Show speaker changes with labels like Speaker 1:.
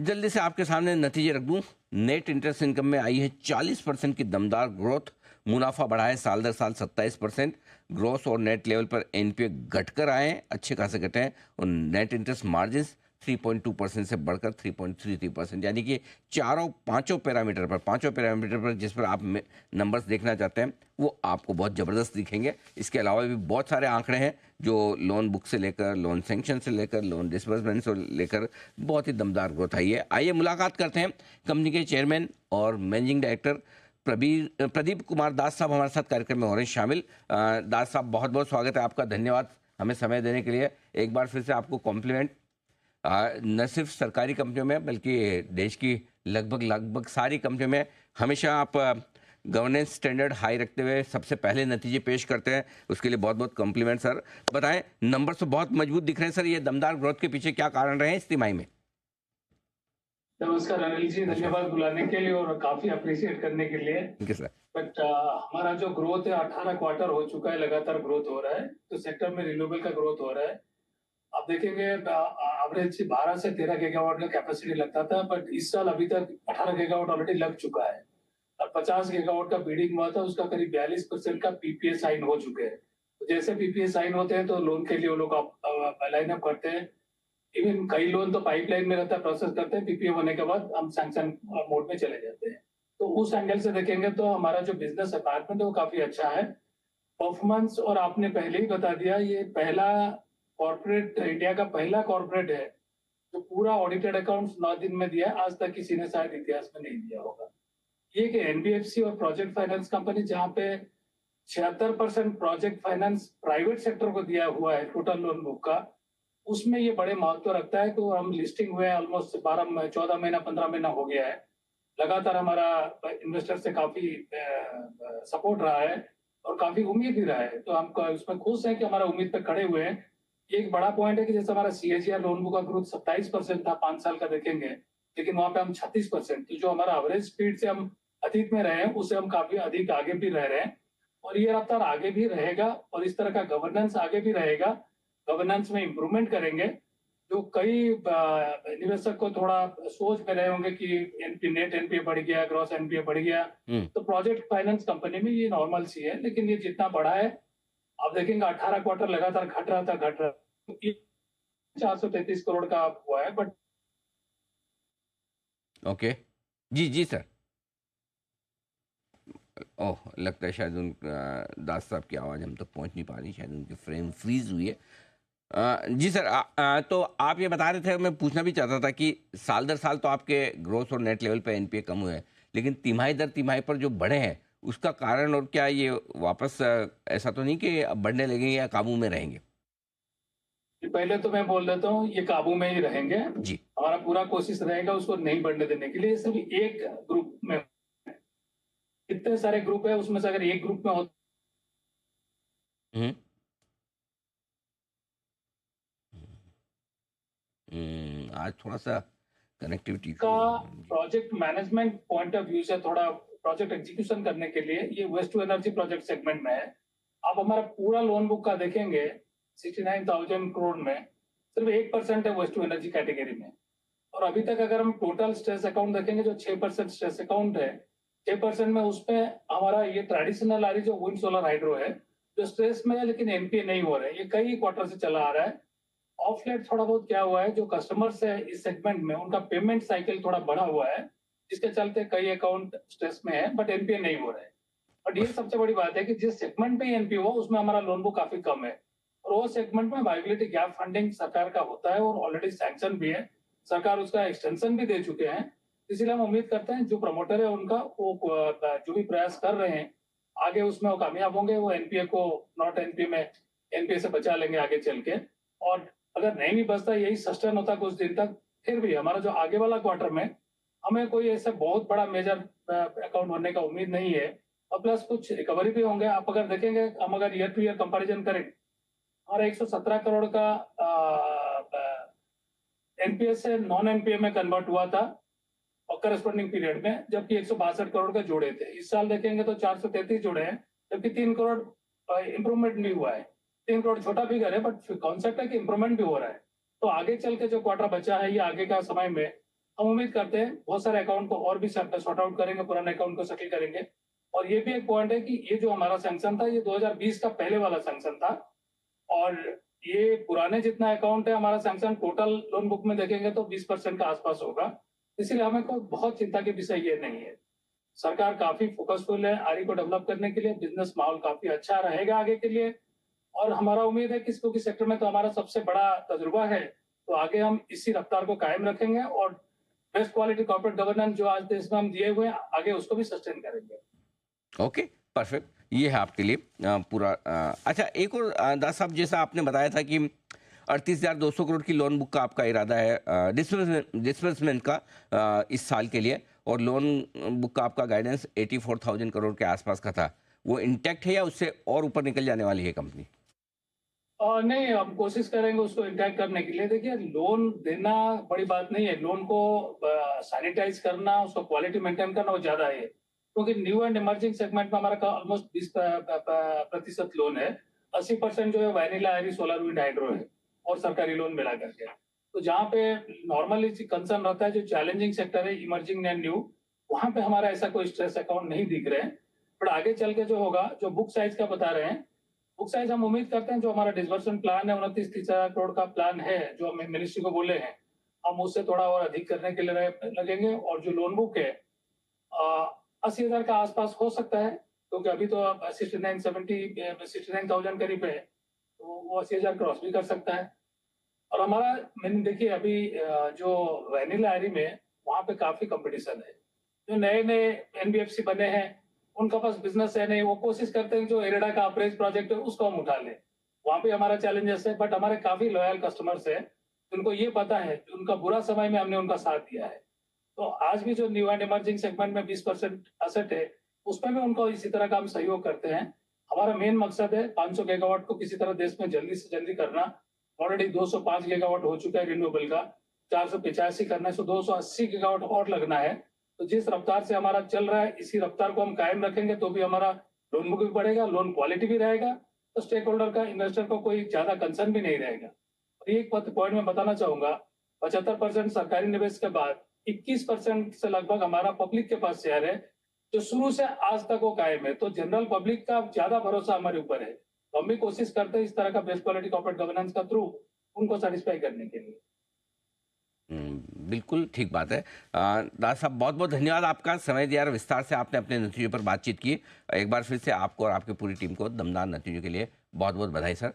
Speaker 1: जल्दी से आपके सामने नतीजे रख दूं। नेट इंटरेस्ट इनकम में आई है 40% की दमदार ग्रोथ। मुनाफा बढ़ा है साल दर साल 27%। ग्रोस और नेट लेवल पर एनपीए घटकर आए हैं, अच्छे खासे घटे हैं। और नेट इंटरेस्ट मार्जिन 3.2% से बढ़कर 3.33%, यानी कि पांचों पैरामीटर पर जिस पर आप नंबर्स देखना चाहते हैं वो आपको बहुत ज़बरदस्त दिखेंगे। इसके अलावा भी बहुत सारे आंकड़े हैं जो लोन बुक से लेकर, लोन सैंक्शन से लेकर, लोन डिसबर्समेंट से लेकर बहुत ही दमदार ग्रोथ आई है। आइए मुलाकात करते हैं कंपनी के चेयरमैन और मैनेजिंग डायरेक्टर प्रदीप कुमार दास साहब हमारे साथ कार्यक्रम में हो रहे हैं शामिल। दास साहब, बहुत बहुत स्वागत है आपका, धन्यवाद हमें समय देने के लिए। एक बार फिर से आपको कॉम्प्लीमेंट। न सिर्फ सरकारी कंपनियों में बल्कि देश की लगभग सारी कंपनियों में हमेशा आप गवर्नेंस स्टैंडर्ड हाई रखते हुए सबसे पहले नतीजे पेश करते हैं, उसके लिए बहुत बहुत कॉम्प्लीमेंट सर। बताएं, नंबर तो बहुत मजबूत दिख रहे हैं सर, ये दमदार ग्रोथ के पीछे क्या कारण रहे हैं इस तिमाही में?
Speaker 2: नमस्कार अनिल जी, धन्यवाद बुलाने के लिए और काफी अप्रिशिएट करने के लिए। बट हमारा जो ग्रोथ है 18 क्वार्टर हो चुका है, लगातार ग्रोथ हो रहा है। तो सेक्टर में रिन्यूएबल का ग्रोथ हो रहा है। आप देखेंगे एवरेज 12 से 13 गीगावाट का कैपेसिटी लगता था, बट इस साल अभी तक 18 गीगावाट ऑलरेडी लग चुका है और 50 गीगावाट का बिडिंग हुआ था, उसका करीब 42% का पीपीए साइन हो चुके हैं। तो जैसे पीपीए साइन होते हैं तो लोन के लिए वो लोग लाइन अप करते हैं। इवन कई लोन तो पाइपलाइन में रहता है, प्रोसेस करते हैं, पीपीए होने के बाद हम सैंक्शन मोड में चले जाते हैं। तो उस एंगल से देखेंगे तो हमारा जो बिजनेस अपार्टमेंट है वो काफी अच्छा है परफॉर्मेंस। और आपने पहले ही बता दिया, ये पहला कॉर्पोरेट, इंडिया का पहला कॉर्पोरेट है जो पूरा ऑडिटेड अकाउंट्स 9 दिन में दिया। आज तक किसी ने शायद इतिहास में नहीं दिया होगा। ये कि एनबीएफसी और प्रोजेक्ट फाइनेंस कंपनी जहां पे 76% प्रोजेक्ट फाइनेंस प्राइवेट सेक्टर को दिया हुआ है टोटल लोन बुक का, उसमें ये बड़े महत्व रखता है। तो हम लिस्टिंग हुए ऑलमोस्ट 14 महीना 15 महीना हो गया है। लगातार हमारा इन्वेस्टर से काफी सपोर्ट रहा है और काफी उम्मीद भी रहा है। तो हम उसमें खुश हैं कि हमारा उम्मीद पे खड़े हुए हैं। एक बड़ा पॉइंट है कि जैसे हमारा सीएजीआर लोन बुक का ग्रोथ 27% था 5 साल का देखेंगे, लेकिन वहां पे हम 36%, तो जो हमारा एवरेज स्पीड से हम अतीत में रहे हैं उससे हम काफी अधिक आगे भी रह रहे हैं और ये रफ्तार आगे भी रहेगा और इस तरह का गवर्नेंस आगे भी रहेगा। गवर्नेंस में इंप्रूवमेंट करेंगे। जो कई निवेशक को थोड़ा सोच में रहे होंगे कि नेट एनपीए बढ़ गया, ग्रॉस एनपीए बढ़ गया, तो प्रोजेक्ट फाइनेंस कंपनी में ये नॉर्मल सी है। लेकिन ये जितना बढ़ा है, आप देखेंगे 18 क्वार्टर लगातार घट रहा था 433 करोड़ का हुआ है। बट
Speaker 1: ओके, जी जी सर। ओह, लगता है शायद उन दास साहब की आवाज़ हम तक पहुंच नहीं पा रही, शायद उनकी फ्रेम फ्रीज हुई है। जी सर, तो आप ये बता रहे थे, मैं पूछना भी चाहता था कि साल दर साल तो आपके ग्रोथ और नेट लेवल पे एनपीए कम हुए हैं, लेकिन तिमाही दर तिमाही पर जो बढ़े हैं उसका कारण, और क्या ये वापस ऐसा तो नहीं कि अब बढ़ने लगेंगे या काबू में रहेंगे?
Speaker 2: पहले तो मैं बोल देता हूँ, ये काबू में ही रहेंगे
Speaker 1: जी।
Speaker 2: हमारा पूरा कोशिश रहेगा उसको नहीं बढ़ने देने के लिए। सिर्फ एक ग्रुप में, इतने सारे ग्रुप है उसमें से अगर एक ग्रुप में हो
Speaker 1: आज थोड़ा सा कनेक्टिविटी
Speaker 2: का project management point of view से, थोड़ा प्रोजेक्ट एग्जीक्यूशन करने के लिए ये waste to energy project segment में है। आप हमारा पूरा लोन बुक का देखेंगे 69,000 करोड़ में सिर्फ 1% है वेस्ट टू एनर्जी कैटेगरी में। और अभी तक अगर हम टोटल स्ट्रेस अकाउंट देखेंगे, जो 6% स्ट्रेस अकाउंट है, 6% में उसमें हमारा ये ट्रेडिशनल आ रही जो विंड सोलर हाइड्रो है जो स्ट्रेस में है, लेकिन एनपीए नहीं हो रहा है। ये कई क्वार्टर से चला आ रहा है। ऑफ लेट थोड़ा बहुत क्या हुआ है, जो कस्टमर्स है इस सेगमेंट में उनका पेमेंट साइकिल थोड़ा बढ़ा हुआ है, जिसके चलते कई अकाउंट स्ट्रेस में है बट एनपीए नहीं हो रहा है। बट ये सबसे बड़ी बात है कि जिस सेगमेंट में एनपीए हुआ उसमें हमारा लोन बुक काफी कम है और वो सेगमेंट में वायबिलिटी गैप फंडिंग सरकार का होता है और ऑलरेडी सैंक्शन भी है, सरकार उसका एक्सटेंशन भी दे चुके हैं। इसलिए हम उम्मीद करते हैं जो प्रमोटर है उनका वो जो भी प्रयास कर रहे हैं आगे उसमें वो कामयाब होंगे। वो एनपीए को नॉट एनपीए में एनपीए से बचा लेंगे आगे चल के। और अगर नहीं भी बचता, यही सस्टेन होता कुछ दिन तक, फिर भी हमारा जो आगे वाला क्वार्टर में हमें कोई ऐसा बहुत बड़ा मेजर अकाउंट होने का उम्मीद नहीं है और प्लस कुछ रिकवरी भी होंगे। आप अगर देखेंगे, हम अगर ईयर टू ईयर कंपैरिजन करें, हमारा 117 करोड़ का एनपीए से नॉन एनपीए में कन्वर्ट हुआ था और करस्पॉन्डिंग पीरियड में, जबकि 162 करोड़ का जोड़े थे। इस साल देखेंगे तो 433 जोड़े हैं, जबकि 3 करोड़ इंप्रूवमेंट नहीं हुआ है। 3 करोड़ छोटा फिगर है बट कॉन्सेप्ट है कि इंप्रूवमेंट भी हो रहा है। तो आगे चल के जो क्वार्टर बचा है, ये आगे का समय में हम उम्मीद करते हैं बहुत सारे अकाउंट को और भी सॉर्ट आउट करेंगे, पुराने अकाउंट को सेटल करेंगे। और ये भी एक पॉइंट है कि ये जो हमारा सैंक्शन था, ये 2020 का पहले वाला सैंक्शन था, और ये पुराने जितना अकाउंट है हमारा सैंक्शन टोटल लोन बुक में देखेंगे तो 20% का आसपास होगा। इसलिए हमें कोई बहुत चिंता के विषय ये नहीं है। सरकार काफी फोकसफुल है आरई को डेवलप करने के लिए, बिजनेस माहौल काफी अच्छा रहेगा आगे के लिए। और हमारा उम्मीद है कि क्योंकि सेक्टर में तो हमारा सबसे बड़ा तजुर्बा है, तो आगे हम इसी रफ्तार को कायम रखेंगे और बेस्ट क्वालिटी कॉर्पोरेट गवर्नेंस जो आज देश में हम दिए हुए हैं, आगे उसको भी सस्टेन करेंगे।
Speaker 1: Okay, perfect. ये है आपके लिए पूरा अच्छा, एक और दास साहब, जैसा आपने बताया था कि 38,200 करोड़ की लोन बुक का आपका इरादा है डिसबर्समेंट का इस साल के लिए, और लोन बुक का आपका गाइडेंस 84,000 करोड़ के आसपास का था। वो इंटैक्ट है या उससे और ऊपर निकल जाने वाली है कंपनी?
Speaker 2: नहीं, हम कोशिश करेंगे उसको इंटैक्ट करने के लिए। देखिए, लोन देना बड़ी बात नहीं है, लोन को सैनिटाइज करना, उसको क्वालिटी मेंटेन करना वो ज्यादा है। क्योंकि न्यू एंड इमर्जिंग सेगमेंट में हमारा ऑलमोस्ट 20% लोन है। 80% जो है वैनिला, आयरी, सोलर विंड, हाइड्रो है, और सरकारी लोन मिला करके। तो जहाँ पे नॉर्मली कंसर्न रहता है, जो चैलेंजिंग सेक्टर है, इमर्जिंग एंड न्यू, वहां पे हमारा ऐसा कोई स्ट्रेस अकाउंट नहीं दिख रहे हैं। बट आगे चल के जो होगा, जो बुक साइज का बता रहे हैं, बुक साइज हम उम्मीद करते हैं जो हमारा डिसबर्समेंट प्लान है 29-30 हजार करोड़ का प्लान है, जो हम मिनिस्ट्री को बोले हैं, हम उससे थोड़ा और अधिक करने के लिए लगेंगे। और जो लोन बुक है 80,000 का आसपास हो सकता है, क्योंकि अभी तो 69,000 करीब है, तो वो 80,000 क्रॉस भी कर सकता है। और हमारा मैंने देखिए अभी जो वैनिला एरी में वहां पे काफी कंपटीशन है। जो नए नए एनबीएफसी बने हैं, उनका पास बिजनेस है नहीं, वो कोशिश करते हैं जो एरेडा का अप्रेज प्रोजेक्ट है उसको हम उठा लें। वहां पे हमारा चैलेंजेस है, बट हमारे काफी लॉयल कस्टमर्स है, उनको ये पता है कि उनका बुरा समय में हमने उनका साथ दिया है। तो आज भी जो न्यू एंड इमर्जिंग सेगमेंट में 20% असेट है, उसमें भी उनको इसी तरह का हम सहयोग करते हैं। हमारा मेन मकसद है 500 गीगावाट को किसी तरह देश में जल्दी से जल्दी करना। ऑलरेडी 205 गीगावाट हो चुका है रिन्यूएबल का, 485 करना है, 280 गीगावाट और लगना है। तो जिस रफ्तार से हमारा चल रहा है, इसी रफ्तार को हम कायम रखेंगे तो भी हमारा लोन बुक भी बढ़ेगा, लोन क्वालिटी भी रहेगा, तो स्टेक होल्डर का, इन्वेस्टर को कोई ज्यादा कंसर्न भी नहीं रहेगा। और एक पॉइंट मैं बताना चाहूंगा, 75% सरकारी निवेश के बाद 21% से लगभग हमारा पब्लिक के पास शेयर है, जो शुरू से आज तक वो कायम है। तो जनरल पब्लिक का ज्यादा भरोसा हमारे ऊपर है, तो हम भी कोशिश करते हैं इस तरह का बेस्ट क्वालिटी कॉर्पोरेट गवर्नेंस का थ्रू उनको सेटिस्फाई करने के लिए।
Speaker 1: बिल्कुल ठीक बात है। दास साहब, बहुत बहुत धन्यवाद, आपका समय दिया और विस्तार से आपने अपने नतीजों पर बातचीत की। एक बार फिर से आपको और आपकी पूरी टीम को दमदार नतीजों के लिए बहुत बहुत बधाई सर। और